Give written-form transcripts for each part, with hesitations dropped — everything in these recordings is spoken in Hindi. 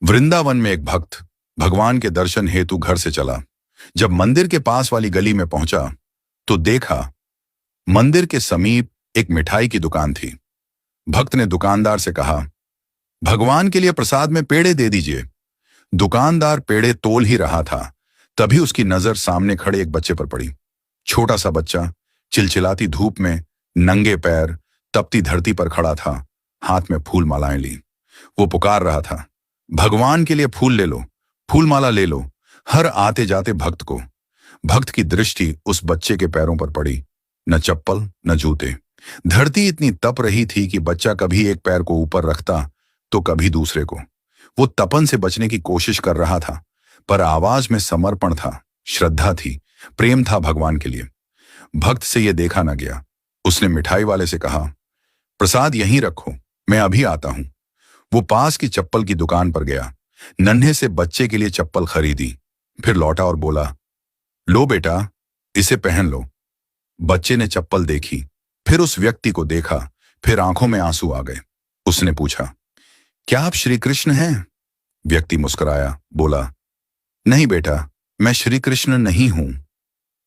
वृंदावन में एक भक्त भगवान के दर्शन हेतु घर से चला। जब मंदिर के पास वाली गली में पहुंचा तो देखा मंदिर के समीप एक मिठाई की दुकान थी। भक्त ने दुकानदार से कहा, भगवान के लिए प्रसाद में पेड़े दे दीजिए। दुकानदार पेड़े तोल ही रहा था, तभी उसकी नजर सामने खड़े एक बच्चे पर पड़ी। छोटा सा बच्चा चिलचिलाती धूप में नंगे पैर तपती धरती पर खड़ा था, हाथ में फूल मालाएं ली। वो पुकार रहा था, भगवान के लिए फूल ले लो, फूल माला ले लो। हर आते जाते भक्त की दृष्टि उस बच्चे के पैरों पर पड़ी। न चप्पल न जूते। धरती इतनी तप रही थी कि बच्चा कभी एक पैर को ऊपर रखता तो कभी दूसरे को। वो तपन से बचने की कोशिश कर रहा था, पर आवाज में समर्पण था, श्रद्धा थी, प्रेम था भगवान के लिए। भक्त से यह देखा न गया। उसने मिठाई वाले से कहा, प्रसाद यहीं रखो, मैं अभी आता हूं। वो पास की चप्पल की दुकान पर गया, नन्हे से बच्चे के लिए चप्पल खरीदी, फिर लौटा और बोला, लो बेटा, इसे पहन लो। बच्चे ने चप्पल देखी, फिर उस व्यक्ति को देखा, फिर आंखों में आंसू आ गए। उसने पूछा, क्या आप श्री कृष्ण हैं? व्यक्ति मुस्कुराया, बोला, नहीं बेटा, मैं श्री कृष्ण नहीं हूं।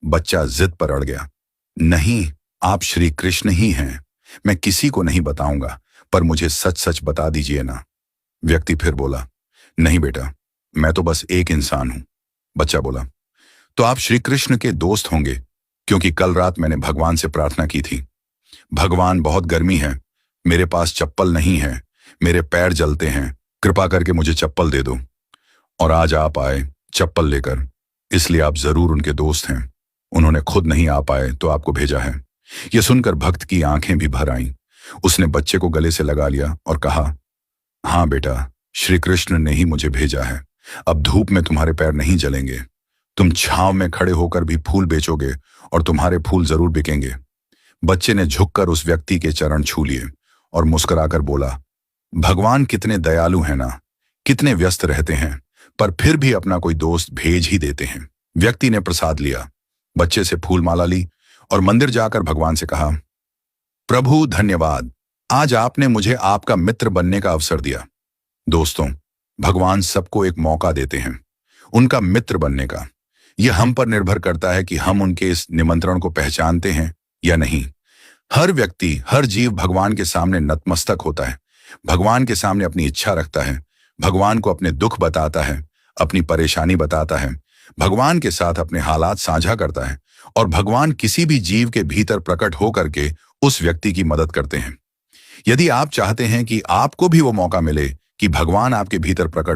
बच्चा जिद पर अड़ गया, नहीं, आप श्री कृष्ण ही हैं। मैं किसी को नहीं बताऊंगा, पर मुझे सच सच बता दीजिए ना। व्यक्ति फिर बोला, नहीं बेटा, मैं तो बस एक इंसान हूं। बच्चा बोला, तो आप श्री कृष्ण के दोस्त होंगे, क्योंकि कल रात मैंने भगवान से प्रार्थना की थी। भगवान, बहुत गर्मी है, मेरे पास चप्पल नहीं है, मेरे पैर जलते हैं, कृपा करके मुझे चप्पल दे दो। और आज आप आए चप्पल लेकर, इसलिए आप जरूर उनके दोस्त हैं। उन्होंने खुद नहीं आ पाए तो आपको भेजा है। यह सुनकर भक्त की आंखें भी भर आईं। उसने बच्चे को गले से लगा लिया और कहा, हाँ बेटा, श्री कृष्ण ने ही मुझे भेजा है। अब धूप में तुम्हारे पैर नहीं जलेंगे। तुम छांव में खड़े होकर भी फूल बेचोगे और तुम्हारे फूल जरूर बिकेंगे। बच्चे ने झुककर उस व्यक्ति के चरण छू लिए और मुस्कुराकर बोला, भगवान कितने दयालु हैं ना, कितने व्यस्त रहते हैं, पर फिर भी अपना कोई दोस्त भेज ही देते हैं। व्यक्ति ने प्रसाद लिया, बच्चे से फूल माला ली और मंदिर जाकर भगवान से कहा, प्रभु धन्यवाद, आज आपने मुझे आपका मित्र बनने का अवसर दिया। दोस्तों, भगवान सबको एक मौका देते हैं उनका मित्र बनने का। यह हम पर निर्भर करता है कि हम उनके इस निमंत्रण को पहचानते हैं या नहीं। हर व्यक्ति, हर जीव भगवान के सामने नतमस्तक होता है, भगवान के सामने अपनी इच्छा रखता है, भगवान को अपने दुख बताता है, अपनी परेशानी बताता है, भगवान के साथ अपने हालात साझा करता है, और भगवान किसी भी जीव के भीतर प्रकट होकर के उस व्यक्ति की मदद करते हैं। यदि आप चाहते हैं कि आपको भी वो मौका मिले कि भगवान आपके भीतर प्रकट